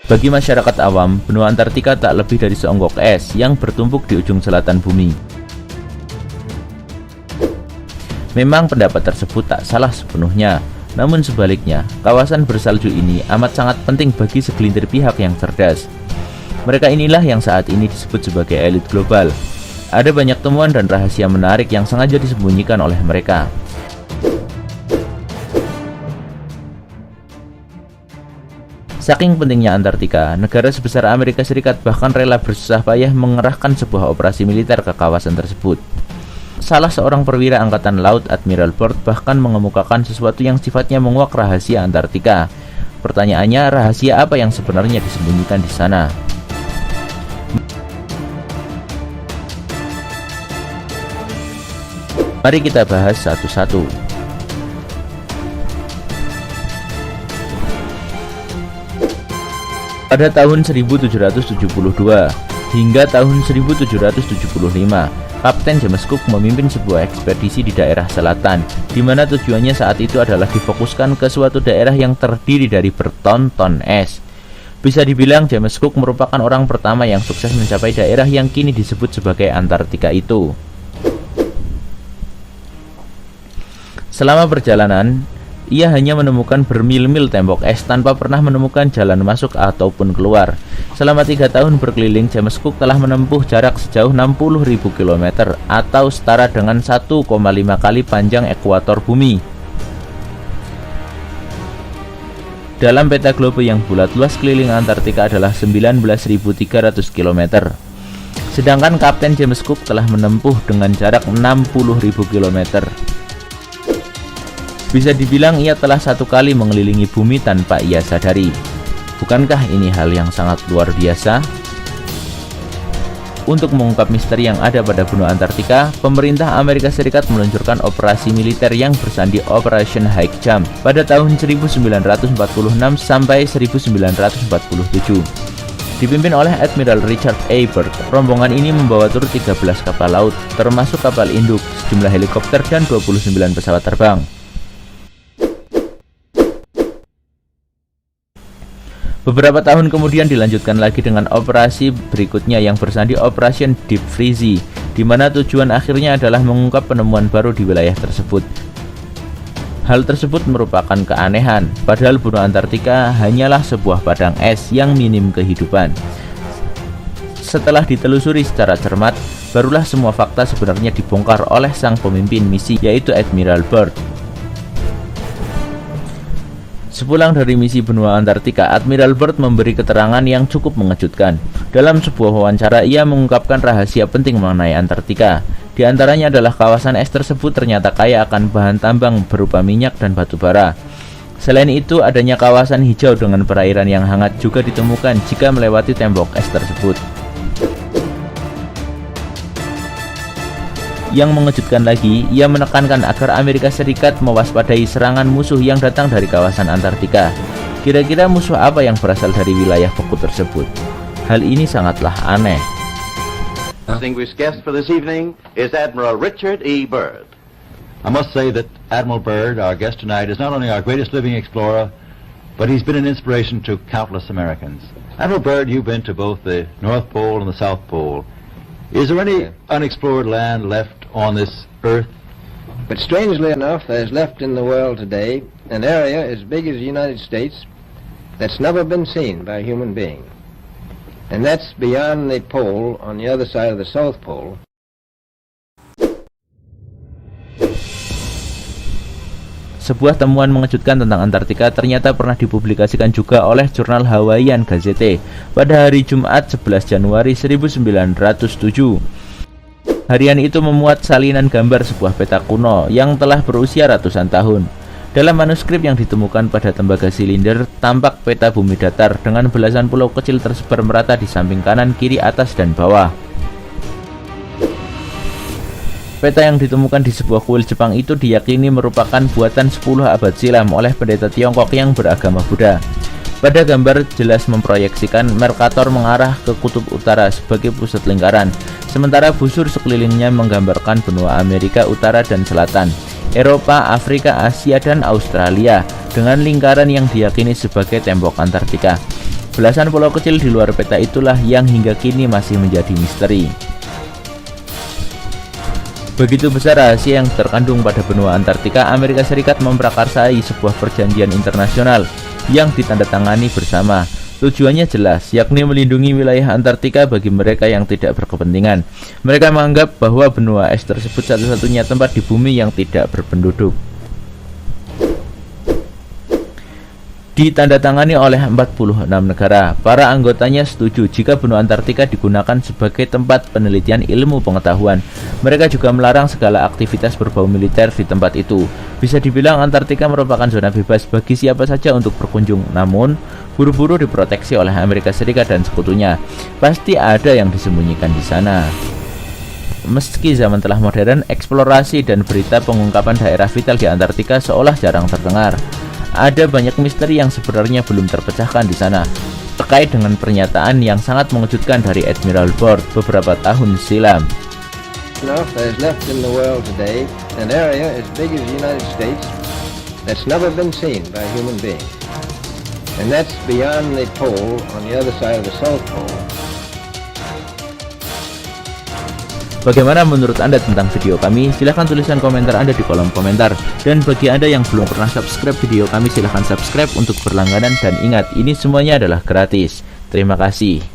Bagi masyarakat awam, benua Antartika tak lebih dari seonggok es yang bertumpuk di ujung selatan bumi. Memang pendapat tersebut tak salah sepenuhnya, namun sebaliknya, kawasan bersalju ini amat sangat penting bagi segelintir pihak yang cerdas. Mereka inilah yang saat ini disebut sebagai elit global. Ada banyak temuan dan rahasia menarik yang sengaja disembunyikan oleh mereka. Saking pentingnya Antartika, negara sebesar Amerika Serikat bahkan rela bersusah payah mengerahkan sebuah operasi militer ke kawasan tersebut. Salah seorang perwira Angkatan Laut, Admiral Byrd, bahkan mengemukakan sesuatu yang sifatnya menguak rahasia Antartika. Pertanyaannya, rahasia apa yang sebenarnya disembunyikan di sana? Mari kita bahas satu-satu. Pada tahun 1772 hingga tahun 1775, Kapten James Cook memimpin sebuah ekspedisi di daerah selatan, di mana tujuannya saat itu adalah difokuskan ke suatu daerah yang terdiri dari berton-ton es. Bisa dibilang James Cook merupakan orang pertama yang sukses mencapai daerah yang kini disebut sebagai Antartika itu. Selama perjalanan, ia hanya menemukan bermil-mil tembok es tanpa pernah menemukan jalan masuk ataupun keluar. Selama 3 tahun berkeliling, James Cook telah menempuh jarak sejauh 60.000 km atau setara dengan 1,5 kali panjang ekuator bumi. Dalam peta globe yang bulat, luas keliling Antartika adalah 19.300 km. Sedangkan Kapten James Cook telah menempuh dengan jarak 60.000 km. Bisa dibilang ia telah 1 kali mengelilingi bumi tanpa ia sadari. Bukankah ini hal yang sangat luar biasa? Untuk mengungkap misteri yang ada pada benua Antartika, pemerintah Amerika Serikat meluncurkan operasi militer yang bersandi Operation High Jump pada tahun 1946 sampai 1947. Dipimpin oleh Admiral Richard A. Byrd, rombongan ini membawa turut 13 kapal laut, termasuk kapal induk, sejumlah helikopter, dan 29 pesawat terbang. Beberapa tahun kemudian dilanjutkan lagi dengan operasi berikutnya yang bersandi Operation Deep Freeze, di mana tujuan akhirnya adalah mengungkap penemuan baru di wilayah tersebut. Hal tersebut merupakan keanehan, padahal benua Antartika hanyalah sebuah padang es yang minim kehidupan. Setelah ditelusuri secara cermat, barulah semua fakta sebenarnya dibongkar oleh sang pemimpin misi, yaitu Admiral Byrd. Sepulang dari misi benua Antartika, Admiral Byrd memberi keterangan yang cukup mengejutkan. Dalam sebuah wawancara, ia mengungkapkan rahasia penting mengenai Antartika. Di antaranya adalah kawasan es tersebut ternyata kaya akan bahan tambang berupa minyak dan batu bara. Selain itu, adanya kawasan hijau dengan perairan yang hangat juga ditemukan jika melewati tembok es tersebut. Yang mengejutkan lagi, ia menekankan agar Amerika Serikat mewaspadai serangan musuh yang datang dari kawasan Antartika. Kira-kira musuh apa yang berasal dari wilayah beku tersebut? Hal ini sangatlah aneh. Distinguished guest for this evening is Admiral Richard E. Byrd. I must say that Admiral Byrd, our guest tonight, is not only our greatest living explorer, but he's been an inspiration to countless Americans. Admiral Byrd, you've been to both the North Pole and the South Pole. Is there any unexplored land left on this earth? But strangely enough, there's left in the world today an area as big as the United States that's never been seen by a human being. And that's beyond the pole, on the other side of the South Pole. Sebuah temuan mengejutkan tentang Antartika ternyata pernah dipublikasikan juga oleh jurnal Hawaiian Gazette pada hari Jumat 11 Januari 1907. Harian itu memuat salinan gambar sebuah peta kuno yang telah berusia ratusan tahun. Dalam manuskrip yang ditemukan pada tembaga silinder, tampak peta bumi datar dengan belasan pulau kecil tersebar merata di samping kanan, kiri, atas, dan bawah. Peta yang ditemukan di sebuah kuil Jepang itu diyakini merupakan buatan 10 abad silam oleh pendeta Tiongkok yang beragama Buddha. Pada gambar jelas memproyeksikan Mercator mengarah ke kutub utara sebagai pusat lingkaran, sementara busur sekelilingnya menggambarkan benua Amerika Utara dan Selatan, Eropa, Afrika, Asia, dan Australia dengan lingkaran yang diyakini sebagai tembok Antartika. Belasan pulau kecil di luar peta itulah yang hingga kini masih menjadi misteri. Begitu besar rahasia yang terkandung pada benua Antartika, Amerika Serikat memprakarsai sebuah perjanjian internasional yang ditandatangani bersama. Tujuannya jelas, yakni melindungi wilayah Antartika bagi mereka yang tidak berkepentingan. Mereka menganggap bahwa benua es tersebut satu-satunya tempat di bumi yang tidak berpenduduk. Ditandatangani oleh 46 negara. Para anggotanya setuju jika benua Antartika digunakan sebagai tempat penelitian ilmu pengetahuan. Mereka juga melarang segala aktivitas berbau militer di tempat itu. Bisa dibilang Antartika merupakan zona bebas bagi siapa saja untuk berkunjung. Namun, buru-buru diproteksi oleh Amerika Serikat dan sekutunya. Pasti ada yang disembunyikan di sana. Meski zaman telah modern, eksplorasi dan berita pengungkapan daerah vital di Antartika seolah jarang terdengar. Ada banyak misteri yang sebenarnya belum terpecahkan di sana, terkait dengan pernyataan yang sangat mengejutkan dari Admiral Byrd beberapa tahun silam. Enough there's left in the world today an area as big as the United States that's never been seen by a human being. And that's beyond the pole on the other side of the South Pole. Bagaimana menurut Anda tentang video kami? Silahkan tuliskan komentar Anda di kolom komentar. Dan bagi Anda yang belum pernah subscribe video kami, silahkan subscribe untuk berlangganan. Dan ingat, ini semuanya adalah gratis. Terima kasih.